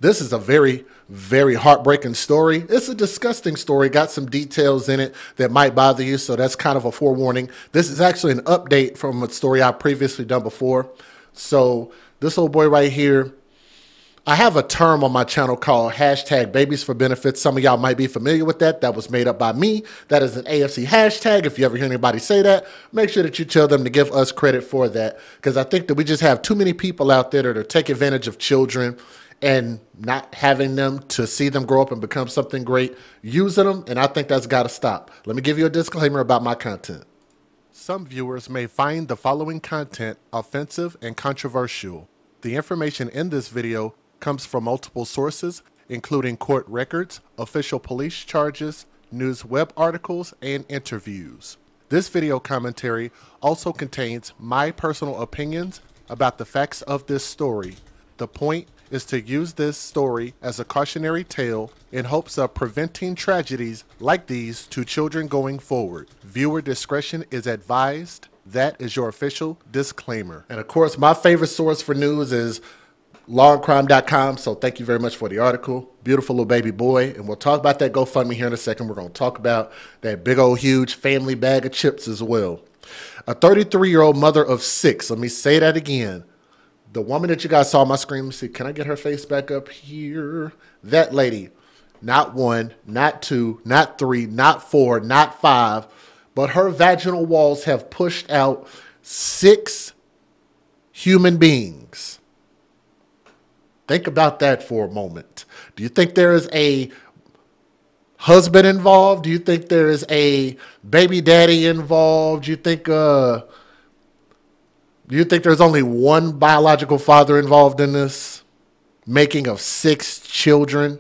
This is a very, very heartbreaking story. It's a disgusting story. Got some details in it that might bother you, so that's kind of a forewarning. This is actually an update from a story I've previously done before. So this old boy right here, I have a term on my channel called hashtag babies for benefits. Some of y'all might be familiar with that. That was made up by me. That is an AFC hashtag. If you ever hear anybody say that, make sure that you tell them to give us credit for that, because I think that we just have too many people out there that are taking advantage of children and not having them to see them grow up and become something great, using them, and I think that's got to stop. Let me give you a disclaimer about my content. Some viewers may find the following content offensive and controversial. The information in this video comes from multiple sources, including court records, official police charges, news web articles, and interviews. This video commentary also contains my personal opinions about the facts of this story. The point is to use this story as a cautionary tale in hopes of preventing tragedies like these to children going forward. Viewer discretion is advised. That is your official disclaimer. And of course, my favorite source for news is lawandcrime.com, so thank you very much for the article. Beautiful little baby boy, and we'll talk about that GoFundMe here in a second. We're going to talk about that big old huge family bag of chips as well. A 33-year-old mother of 6, let me say that again. The woman that you guys saw on my screen, let me see, can I get her face back up here? That lady, not 1, not 2, not 3, not 4, not 5, but her vaginal walls have pushed out 6 human beings. Think about that for a moment. Do you think there is a husband involved? Do you think there is a baby daddy involved? Do you think there's only one biological father involved in this making of 6 children?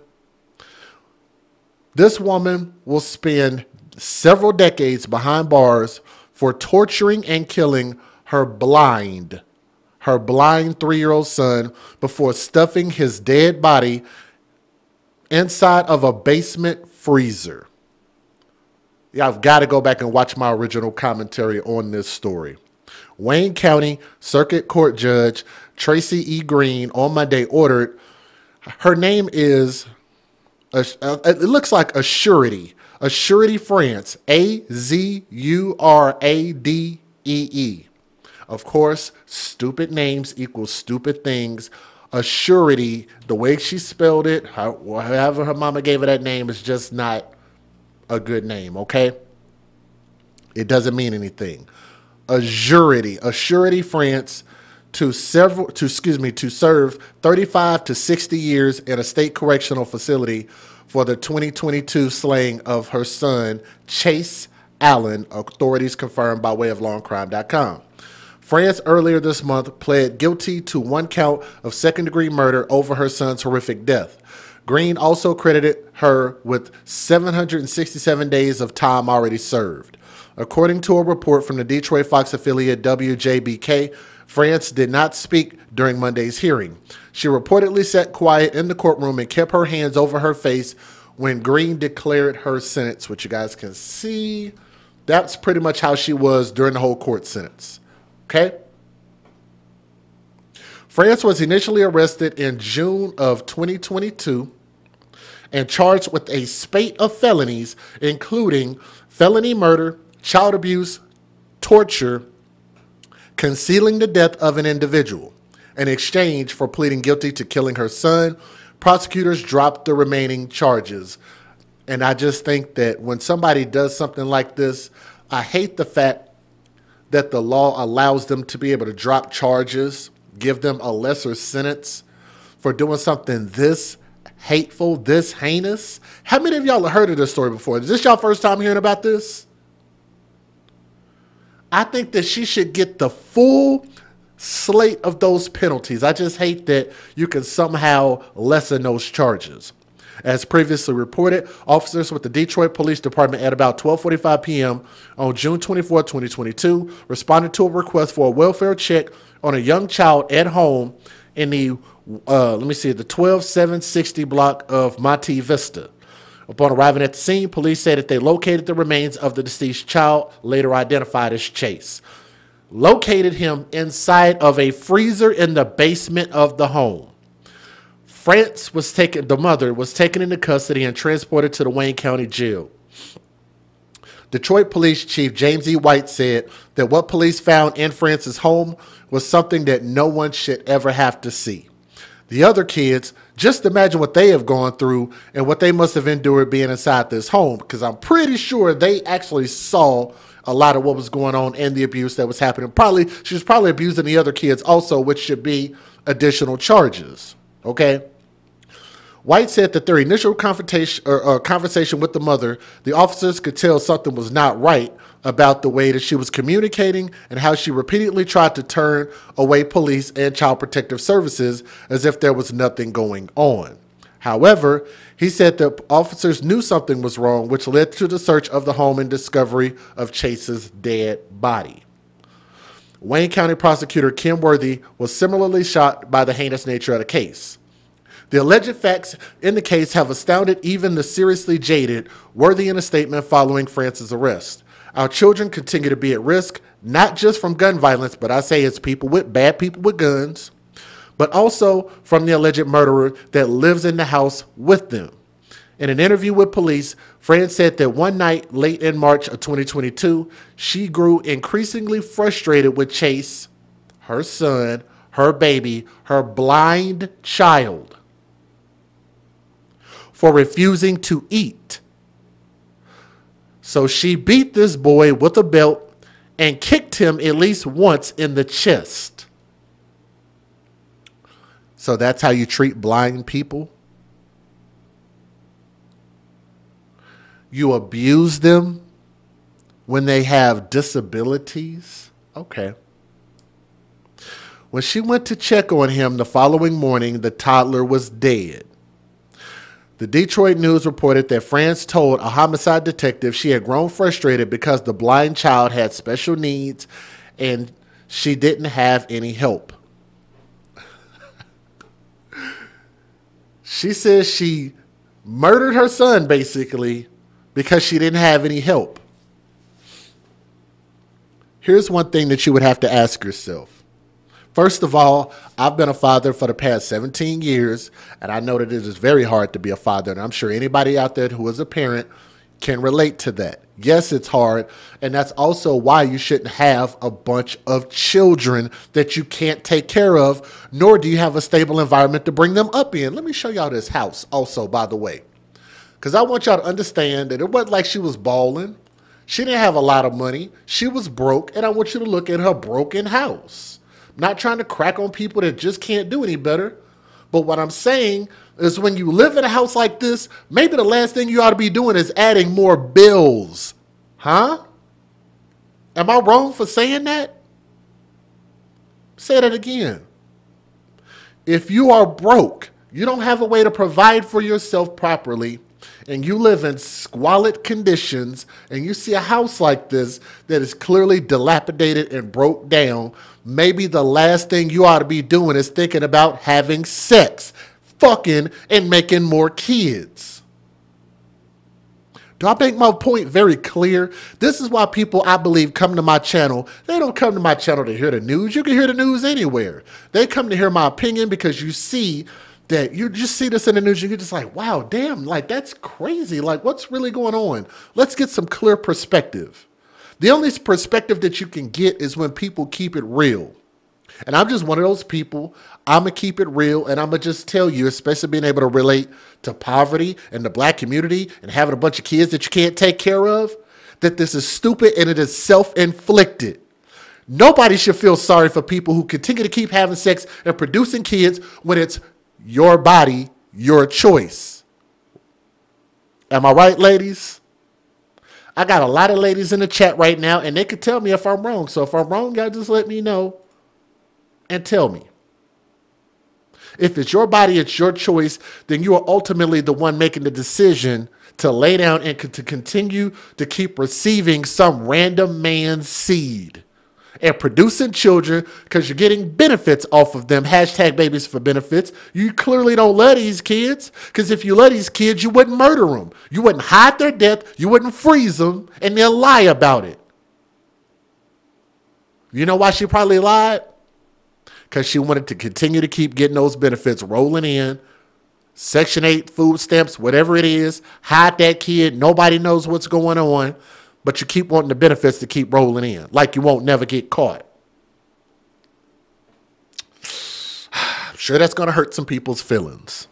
This woman will spend several decades behind bars for torturing and killing her blind 3-year-old son before stuffing his dead body inside of a basement freezer. Yeah, I've got to go back and watch my original commentary on this story. Wayne County Circuit Court Judge Tracy E. Green on Monday ordered, her name is, it looks like Azurity France, Azuradee. Of course, stupid names equal stupid things. Azurity, the way she spelled it, however her mama gave her that name, is just not a good name, okay? It doesn't mean anything. Azurity France to serve 35 to 60 years in a state correctional facility for the 2022 slaying of her son, Chase Allen, authorities confirmed by way of lawandcrime.com. France earlier this month pled guilty to 1 count of second-degree murder over her son's horrific death. Green also credited her with 767 days of time already served. According to a report from the Detroit Fox affiliate WJBK, France did not speak during Monday's hearing. She reportedly sat quiet in the courtroom and kept her hands over her face when Green declared her sentence, which you guys can see. That's pretty much how she was during the whole court sentence. Okay? France was initially arrested in June of 2022 and charged with a spate of felonies, including felony murder, child abuse, torture, concealing the death of an individual. In exchange for pleading guilty to killing her son, prosecutors dropped the remaining charges. And I just think that when somebody does something like this, I hate the fact that the law allows them to be able to drop charges, give them a lesser sentence for doing something this hateful, this heinous. How many of y'all have heard of this story before? Is this y'all first time hearing about this? I think that she should get the full slate of those penalties. I just hate that you can somehow lessen those charges. As previously reported, officers with the Detroit Police Department at about 12:45 p.m. on June 24, 2022, responded to a request for a welfare check on a young child at home in the, the 12760 block of Monte Vista. Upon arriving at the scene, police said that they located the remains of the deceased child, later identified as Chase. Located him inside of a freezer in the basement of the home. The mother was taken into custody and transported to the Wayne County Jail. Detroit Police Chief James E. White said that what police found in France's home was something that no one should ever have to see. The other kids, just imagine what they have gone through and what they must have endured being inside this home, because I'm pretty sure they actually saw a lot of what was going on and the abuse that was happening. She was probably abusing the other kids also, which should be additional charges. Okay. White said that their initial conversation with the mother, the officers could tell something was not right about the way that she was communicating and how she repeatedly tried to turn away police and child protective services as if there was nothing going on. However, he said that officers knew something was wrong, which led to the search of the home and discovery of Chase's dead body. Wayne County prosecutor Kim Worthy was similarly shocked by the heinous nature of the case. The alleged facts in the case have astounded even the seriously jaded, Worthy in a statement following France's arrest. Our children continue to be at risk, not just from gun violence, but I say it's bad people with guns, but also from the alleged murderer that lives in the house with them. In an interview with police, France said that one night late in March of 2022, she grew increasingly frustrated with Chase, her son, her baby, her blind child, for refusing to eat. So she beat this boy with a belt and kicked him at least once in the chest. So that's how you treat blind people? You abuse them when they have disabilities? Okay. When she went to check on him the following morning, the toddler was dead. The Detroit News reported that France told a homicide detective she had grown frustrated because the blind child had special needs and she didn't have any help. She says she murdered her son, basically, because she didn't have any help. Here's one thing that you would have to ask yourself. First of all, I've been a father for the past 17 years, and I know that it is very hard to be a father, and I'm sure anybody out there who is a parent can relate to that. Yes, it's hard, and that's also why you shouldn't have a bunch of children that you can't take care of, nor do you have a stable environment to bring them up in. Let me show y'all this house also, by the way, because I want y'all to understand that it wasn't like she was balling. She didn't have a lot of money. She was broke, and I want you to look at her broken house. Not trying to crack on people that just can't do any better. But what I'm saying is when you live in a house like this, maybe the last thing you ought to be doing is adding more bills. Huh? Am I wrong for saying that? Say that again. If you are broke, you don't have a way to provide for yourself properly, and you live in squalid conditions, and you see a house like this that is clearly dilapidated and broke down, maybe the last thing you ought to be doing is thinking about having sex, fucking, and making more kids. Do I make my point very clear? This is why people, I believe, come to my channel. They don't come to my channel to hear the news. You can hear the news anywhere. They come to hear my opinion because you see that you just see this in the news, you're just like, wow, damn, like that's crazy. Like what's really going on? Let's get some clear perspective. The only perspective that you can get is when people keep it real. And I'm just one of those people. I'm going to keep it real, and I'm going to just tell you, especially being able to relate to poverty and the black community and having a bunch of kids that you can't take care of, that this is stupid and it is self-inflicted. Nobody should feel sorry for people who continue to keep having sex and producing kids when it's your body, your choice. Am I right, ladies? I got a lot of ladies in the chat right now, and they could tell me if I'm wrong. So if I'm wrong, y'all just let me know and tell me. If it's your body, it's your choice, then you are ultimately the one making the decision to lay down and to continue to keep receiving some random man's seed and producing children because you're getting benefits off of them. Hashtag babies for benefits. You clearly don't love these kids, because if you love these kids, you wouldn't murder them. You wouldn't hide their death. You wouldn't freeze them, and they'll lie about it. You know why she probably lied? Because she wanted to continue to keep getting those benefits rolling in Section 8 food stamps, whatever it is, hide that kid. Nobody knows what's going on, but you keep wanting the benefits to keep rolling in, like you won't never get caught. I'm sure that's going to hurt some people's feelings.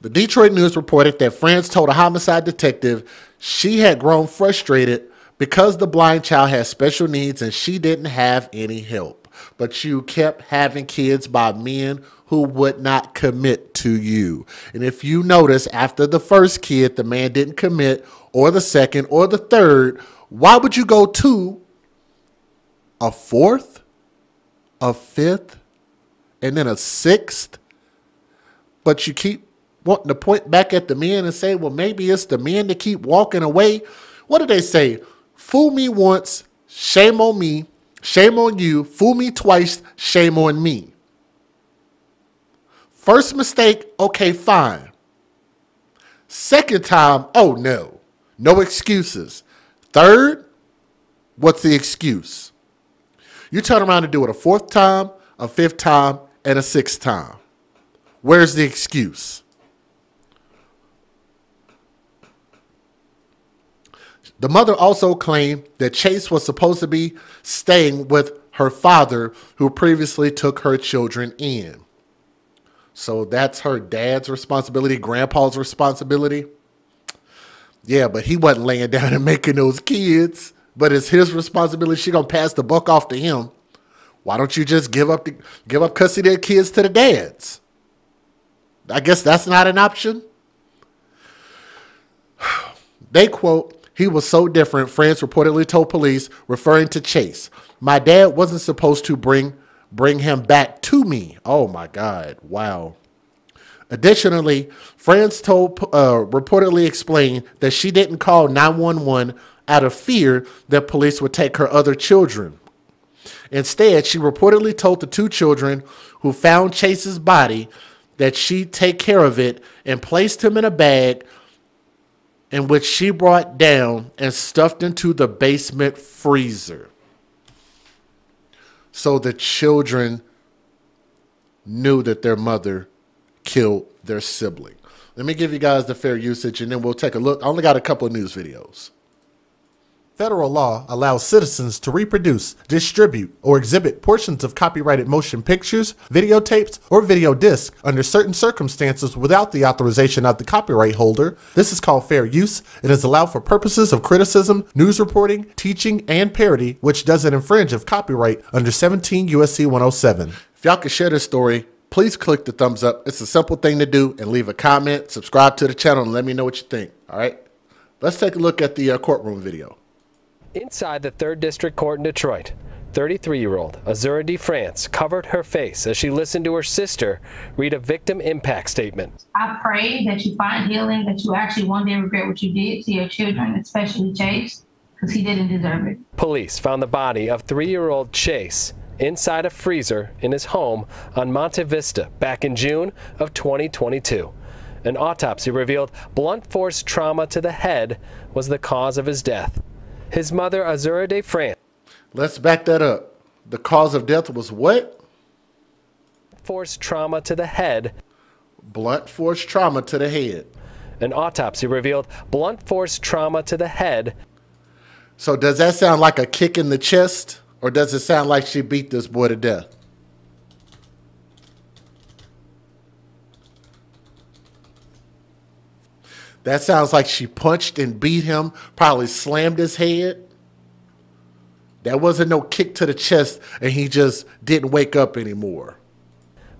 The Detroit News reported that France told a homicide detective she had grown frustrated because the blind child had special needs and she didn't have any help. But you kept having kids by men who would not commit to you. And if you notice, after the first kid, the man didn't commit, or the second, or the third, why would you go to a fourth, a fifth, and then a sixth? But you keep wanting to point back at the men and say, well, maybe it's the men that keep walking away. What do they say? Fool me once, shame on me, shame on you. Fool me twice, shame on me. First mistake, okay, fine. Second time, oh no. No excuses. Third, what's the excuse? You turn around and do it a fourth time, a fifth time, and a sixth time. Where's the excuse? The mother also claimed that Chase was supposed to be staying with her father, who previously took her children in. So that's her dad's responsibility, grandpa's responsibility. Yeah, but he wasn't laying down and making those kids. But it's his responsibility. She gonna pass the buck off to him. Why don't you just give up custody of the kids to the dads? I guess that's not an option. They quote, "He was so different," France reportedly told police, referring to Chase. "My dad wasn't supposed to bring him back to me." Oh my God. Wow. Additionally, France reportedly explained that she didn't call 911 out of fear that police would take her other children. Instead, she reportedly told the two children who found Chase's body that she'd take care of it and placed him in a bag in which she brought down and stuffed into the basement freezer. So the children knew that their mother killed their sibling. Let me give you guys the fair usage and then we'll take a look. I only got a couple of news videos. Federal law allows citizens to reproduce, distribute, or exhibit portions of copyrighted motion pictures, videotapes, or video discs under certain circumstances without the authorization of the copyright holder. This is called fair use. It is allowed for purposes of criticism, news reporting, teaching, and parody, which doesn't infringe of copyright under 17 U.S.C. 107. If y'all could share this story, please click the thumbs up. It's a simple thing to do, and leave a comment, subscribe to the channel, and let me know what you think. All right? Let's take a look at the courtroom video. Inside the 3rd District Court in Detroit, 33-year-old Azura D. France covered her face as she listened to her sister read a victim impact statement. I pray that you find healing, that you actually one day regret what you did to your children, especially Chase, because he didn't deserve it. Police found the body of 3-year-old Chase inside a freezer in his home on Monte Vista back in June of 2022. An autopsy revealed blunt force trauma to the head was the cause of his death. His mother, Azura D. France. Let's back that up. The cause of death was what? Force trauma to the head. Blunt force trauma to the head. An autopsy revealed blunt force trauma to the head. So does that sound like a kick in the chest? Or does it sound like she beat this boy to death? That sounds like she punched and beat him, probably slammed his head. That wasn't no kick to the chest and he just didn't wake up anymore.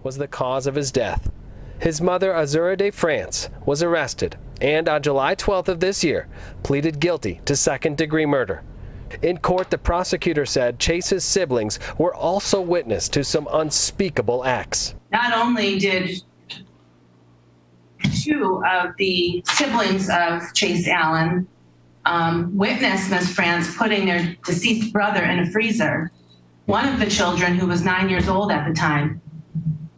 Was the cause of his death. His mother, Azura D. France, was arrested and on July 12th of this year pleaded guilty to second-degree murder. In court, the prosecutor said Chase's siblings were also witness to some unspeakable acts. Not only did 2 of the siblings of Chase Allen witness Ms. France putting their deceased brother in a freezer. One of the children, who was 9 years old at the time,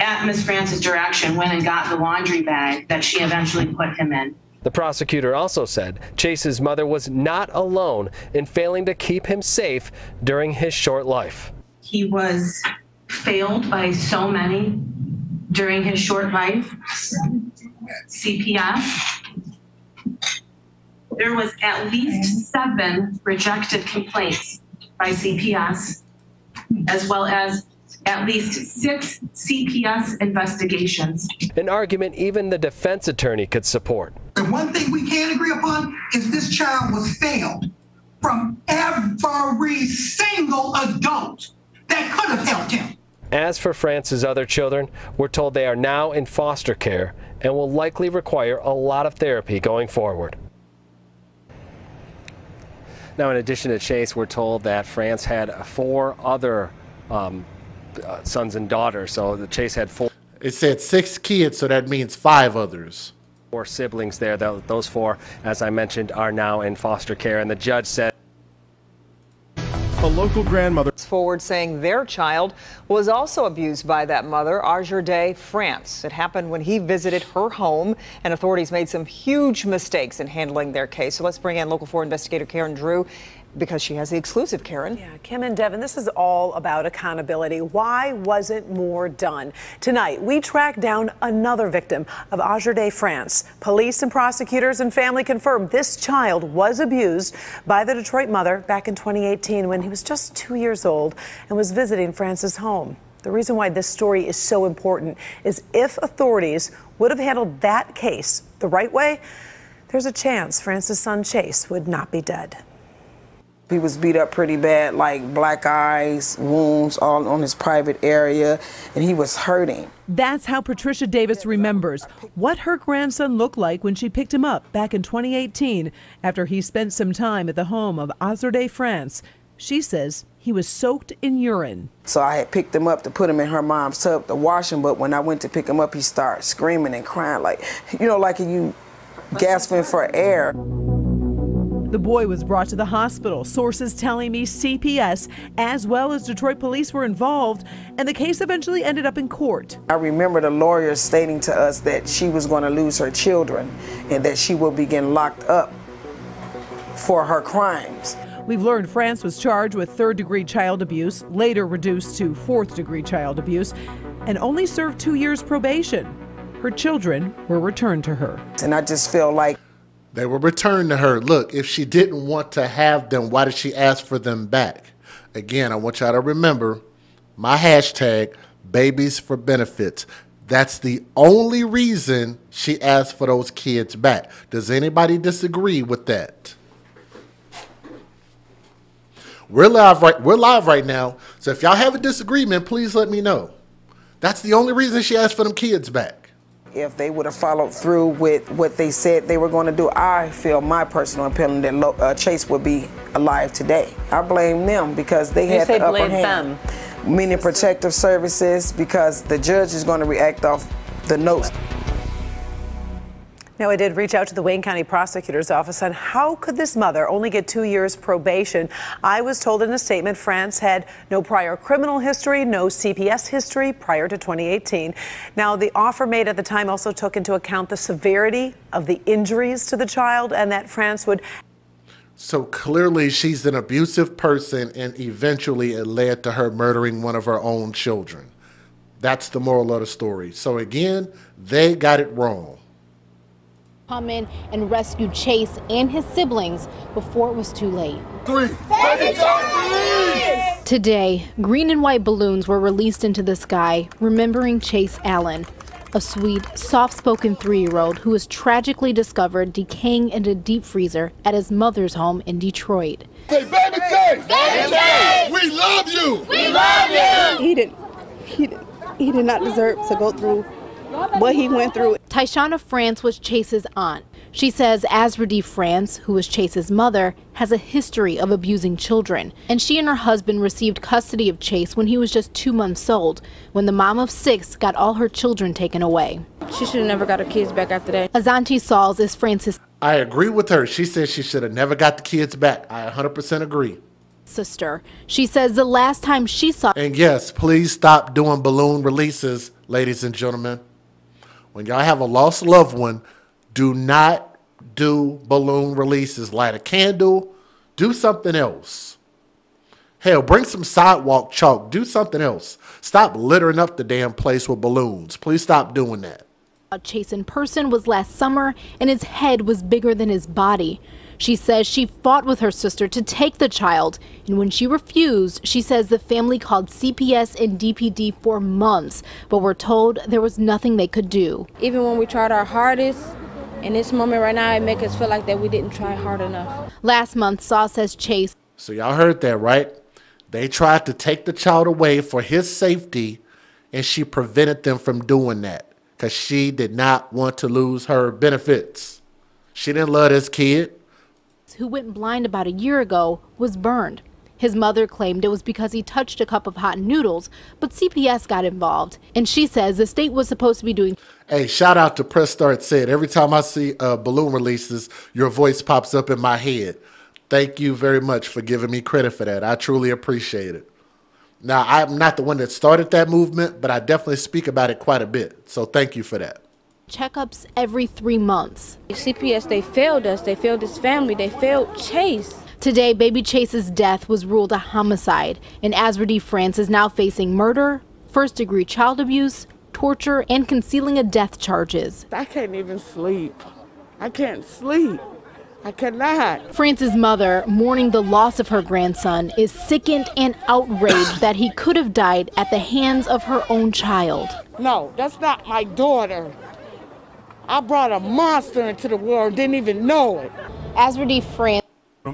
at Ms. France's direction, went and got the laundry bag that she eventually put him in. The prosecutor also said Chase's mother was not alone in failing to keep him safe during his short life. He was failed by so many during his short life. CPS. There was at least 7 rejected complaints by CPS, as well as at least 6 CPS investigations. An argument even the defense attorney could support. The one thing we can agree upon is this child was failed from every single adult that could have helped him. As for France's other children, we're told they are now in foster care and will likely require a lot of therapy going forward. Now, in addition to Chase, we're told that France had 4 other sons and daughters. So the Chase had 4. It said 6 kids, so that means 5 others. 4 siblings there. Those 4, as I mentioned, are now in foster care. And the judge said a local grandmother forward saying their child was also abused by that mother, Azurday France. It happened when he visited her home, and authorities made some huge mistakes in handling their case. So let's bring in Local 4 investigator Karen Drew, because she has the exclusive, Karen. Yeah, Kim and Devin, this is all about accountability. Why wasn't more done? Tonight, we tracked down another victim of Azurday France. Police and prosecutors and family confirmed this child was abused by the Detroit mother back in 2018 when he was just 2 years old and was visiting France's home. The reason why this story is so important is if authorities would have handled that case the right way, there's a chance France's son Chase would not be dead. He was beat up pretty bad, like black eyes, wounds all on his private area, and he was hurting. That's how Patricia Davis remembers what her grandson looked like when she picked him up back in 2018 after he spent some time at the home of Azurday France. She says he was soaked in urine. So I had picked him up to put him in her mom's tub to wash him, but when I went to pick him up, he started screaming and crying, like, you know, like you gasping for air. The boy was brought to the hospital. Sources telling me CPS as well as Detroit police were involved, and the case eventually ended up in court. I remember the lawyer stating to us that she was going to lose her children and that she will be getting locked up for her crimes. We've learned France was charged with 3rd-degree child abuse, later reduced to 4th-degree child abuse, and only served 2 years probation. Her children were returned to her. And I just feel like they were returned to her. Look, if she didn't want to have them, why did she ask for them back? Again, I want y'all to remember my hashtag, babies for benefits. That's the only reason she asked for those kids back. Does anybody disagree with that? We're live right now. So if y'all have a disagreement, please let me know. That's the only reason she asked for them kids back. If they would have followed through with what they said they were going to do, I feel my personal opinion that Chase would be alive today. I blame them because they had the upper hand. Meaning protective services, because the judge is going to react off the notes. Now, I did reach out to the Wayne County Prosecutor's Office on how could this mother only get 2 years probation. I was told in a statement France had no prior criminal history, no CPS history prior to 2018. Now, the offer made at the time also took into account the severity of the injuries to the child and that France would. So clearly she's an abusive person, and eventually it led to her murdering one of her own children. That's the moral of the story. So again, they got it wrong. Come in and rescue Chase and his siblings before it was too late. Today, green and white balloons were released into the sky, remembering Chase Allen, a sweet, soft-spoken 3-year-old who was tragically discovered decaying in a deep freezer at his mother's home in Detroit. Say, baby Chase! Baby Chase! We love you! We love you! He did not deserve to go through what he went through. Tyshana France was Chase's aunt. She says Azurday France, who was Chase's mother, has a history of abusing children. And she and her husband received custody of Chase when he was just 2 months old, when the mom of 6 got all her children taken away. She should have never got her kids back after that. Azanti Sauls is France's. I agree with her. She says she should have never got the kids back. I 100% agree. Sister. She says the last time she saw. And yes, please stop doing balloon releases, ladies and gentlemen. When y'all have a lost loved one, do not do balloon releases. Light a candle. Do something else. Hell, bring some sidewalk chalk. Do something else. Stop littering up the damn place with balloons. Please stop doing that. Chase in person was last summer, and his head was bigger than his body. She says she fought with her sister to take the child, and when she refused, she says the family called CPS and DPD for months, but were told there was nothing they could do. Even when we tried our hardest, in this moment right now, it makes us feel like that we didn't try hard enough. Last month, Saw says Chase. So y'all heard that, right? They tried to take the child away for his safety, and she prevented them from doing that because she did not want to lose her benefits. She didn't love this kid. Who went blind about a year ago, was burned. His mother claimed it was because he touched a cup of hot noodles, but CPS got involved. And she says the state was supposed to be doing... Hey, shout out to Press Start Said. Every time I see balloon releases, your voice pops up in my head. Thank you very much for giving me credit for that. I truly appreciate it. Now, I'm not the one that started that movement, but I definitely speak about it quite a bit. So thank you for that. Checkups every 3 months. CPS, they failed us. They failed his family. They failed Chase. Today, baby Chase's death was ruled a homicide, and Azra France is now facing murder, first-degree child abuse, torture, and concealing a death charges. I can't even sleep. I can't sleep. I cannot. France's mother, mourning the loss of her grandson, is sickened and outraged that he could have died at the hands of her own child. No, that's not my daughter. I brought a monster into the world, didn't even know it. Azra France.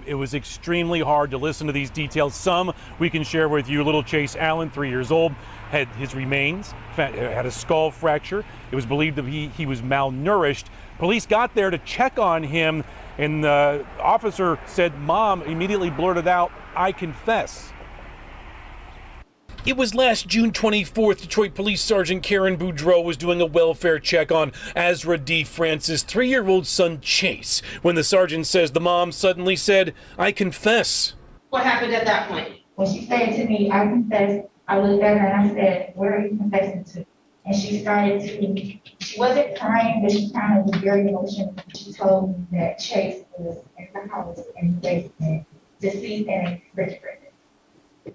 It was extremely hard to listen to these details. Some we can share with you. Little Chase Allen, 3 years old, had his remains, had a skull fracture. It was believed that he was malnourished. Police got there to check on him, and the officer said, "Mom," immediately blurted out, "I confess." It was last June 24th, Detroit Police Sergeant Karen Boudreau was doing a welfare check on Azra D. France's 3-year-old son, Chase, when the sergeant says the mom suddenly said, "I confess." What happened at that point? When she said to me, "I confess," I looked at her and I said, "Where are you confessing to?" And she started to, she wasn't crying, but she kind of was very emotional. She told me that Chase was in the house in the basement, deceased and refrigerated.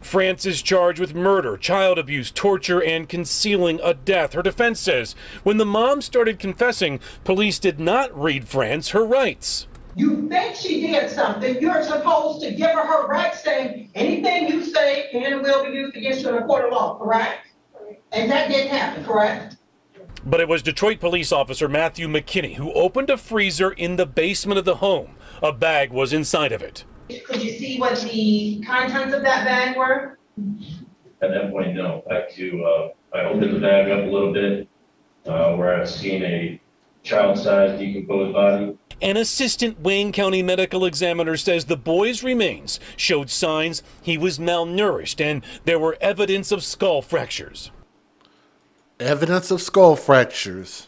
France is charged with murder, child abuse, torture, and concealing a death. Her defense says when the mom started confessing, police did not read France her rights. You think she did something, you're supposed to give her her rights, saying anything you say can and will be used against you in a court of law, correct? And that didn't happen, correct? But it was Detroit police officer Matthew McKinney who opened a freezer in the basement of the home. A bag was inside of it. Could you see what the contents of that bag were? At that point, no. I opened the bag up a little bit where I've seen a child-sized decomposed body. An assistant Wayne County medical examiner says the boy's remains showed signs he was malnourished and there were evidence of skull fractures. Evidence of skull fractures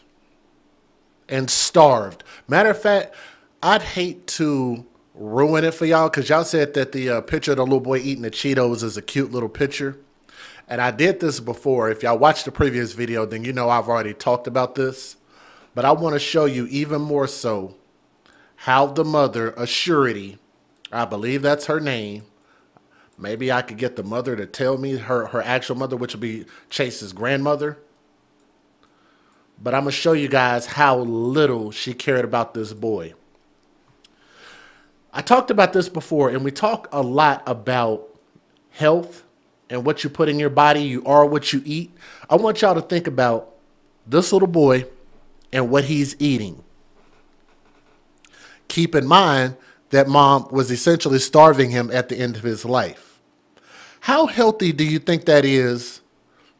and starved. Matter of fact, I'd hate to ruin it for y'all because y'all said that the picture of the little boy eating the Cheetos is a cute little picture. And I did this before. If y'all watched the previous video, then you know I've already talked about this. But I want to show you even more so how the mother, Assurity, I believe that's her name. Maybe I could get the mother to tell me her actual mother, which would be Chase's grandmother. But I'm going to show you guys how little she cared about this boy. I talked about this before, and we talk a lot about health and what you put in your body. You are what you eat. I want y'all to think about this little boy and what he's eating. Keep in mind that mom was essentially starving him at the end of his life. How healthy do you think that is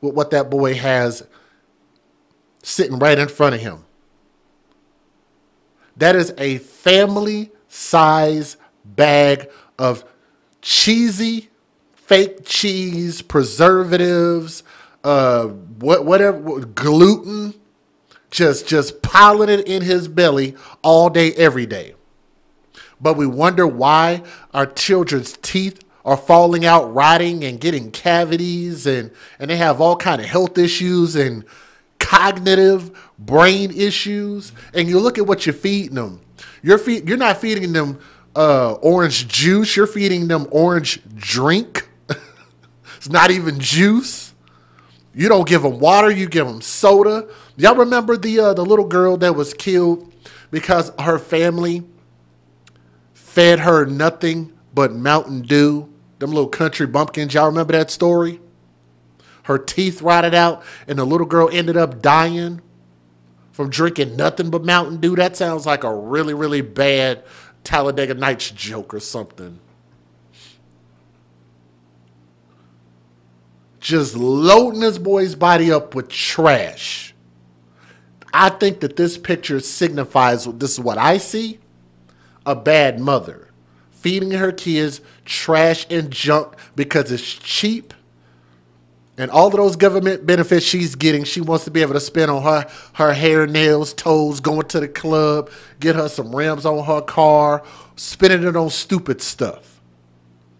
with what that boy has sitting right in front of him? That is a family size bag of cheesy, fake cheese, preservatives, whatever, gluten, just piling it in his belly all day, every day. But we wonder why our children's teeth are falling out, rotting, and getting cavities, and they have all kind of health issues and cognitive brain issues. And you look at what you're feeding them. You're not feeding them orange juice. You're feeding them orange drink. It's not even juice. You don't give them water. You give them soda. Y'all remember the little girl that was killed because her family fed her nothing but Mountain Dew? Them little country bumpkins. Y'all remember that story? Her teeth rotted out and the little girl ended up dying from drinking nothing but Mountain Dew. That sounds like a really, really bad Talladega Nights joke or something. Just loading this boy's body up with trash. I think that this picture signifies, this is what I see, a bad mother. Feeding her kids trash and junk because it's cheap. And all of those government benefits she's getting, she wants to be able to spend on her hair, nails, toes, going to the club, get her some rims on her car, spending it on stupid stuff.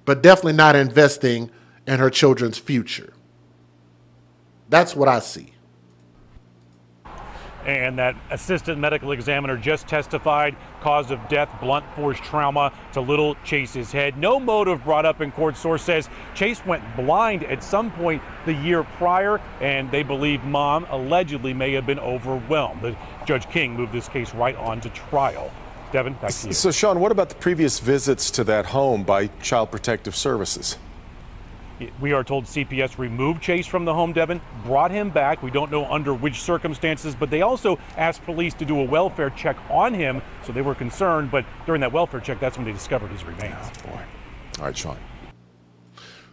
But definitely not investing in her children's future. That's what I see. And that assistant medical examiner just testified, cause of death, blunt force trauma to little Chase's head. No motive brought up in court. Source says Chase went blind at some point the year prior, and they believe mom allegedly may have been overwhelmed. Judge King moved this case right on to trial. Devin, back to you. So, Sean, what about the previous visits to that home by Child Protective Services? We are told CPS removed Chase from the home, Devin, brought him back. We don't know under which circumstances, but they also asked police to do a welfare check on him, so they were concerned. But during that welfare check, that's when they discovered his remains. Oh, boy. All right, Sean.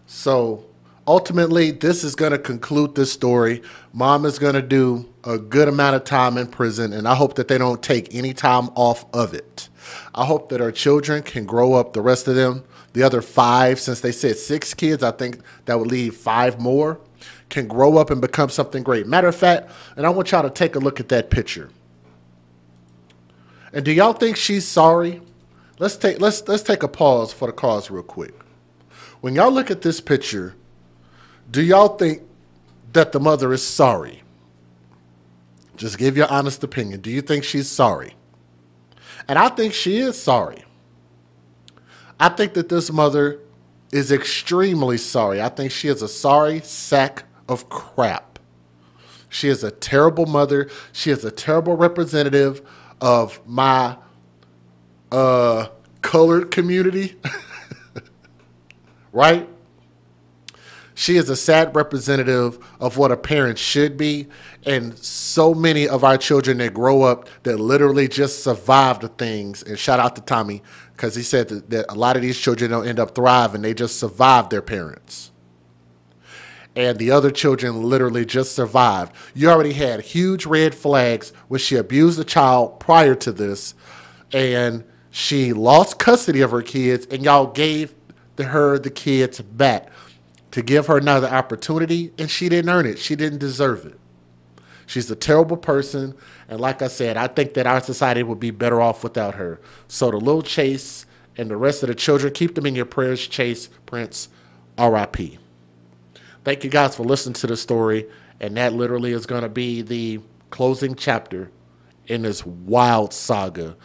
So ultimately, this is going to conclude this story. Mom is going to do a good amount of time in prison, and I hope that they don't take any time off of it. I hope that our children can grow up, the rest of them, the other 5, since they said 6 kids, I think that would leave 5 more, can grow up and become something great. Matter of fact, and I want y'all to take a look at that picture. And do y'all think she's sorry? Let's take a pause for the cause real quick. When y'all look at this picture, do y'all think that the mother is sorry? Just give your honest opinion. Do you think she's sorry? And I think she is sorry. I think that this mother is extremely sorry. I think she is a sorry sack of crap. She is a terrible mother. She is a terrible representative of my colored community, right? She is a sad representative of what a parent should be. And so many of our children that grow up that literally just survive the things. And shout out to Tommy, because he said that a lot of these children don't end up thriving. They just survive their parents. And the other children literally just survived. You already had huge red flags when she abused the child prior to this. And she lost custody of her kids. And y'all gave her the kids back to give her another opportunity, and she didn't earn it. She didn't deserve it. She's a terrible person, and like I said, I think that our society would be better off without her. So the little Chase and the rest of the children, keep them in your prayers. Chase, Prince, R.I.P. Thank you guys for listening to the story, and that literally is going to be the closing chapter in this wild saga.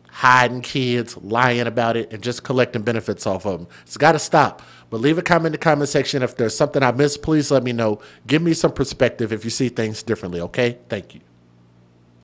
Hiding kids, lying about it, and just collecting benefits off of them. It's got to stop. But leave a comment in the comment section. If there's something I missed, please let me know. Give me some perspective if you see things differently, okay? Thank you.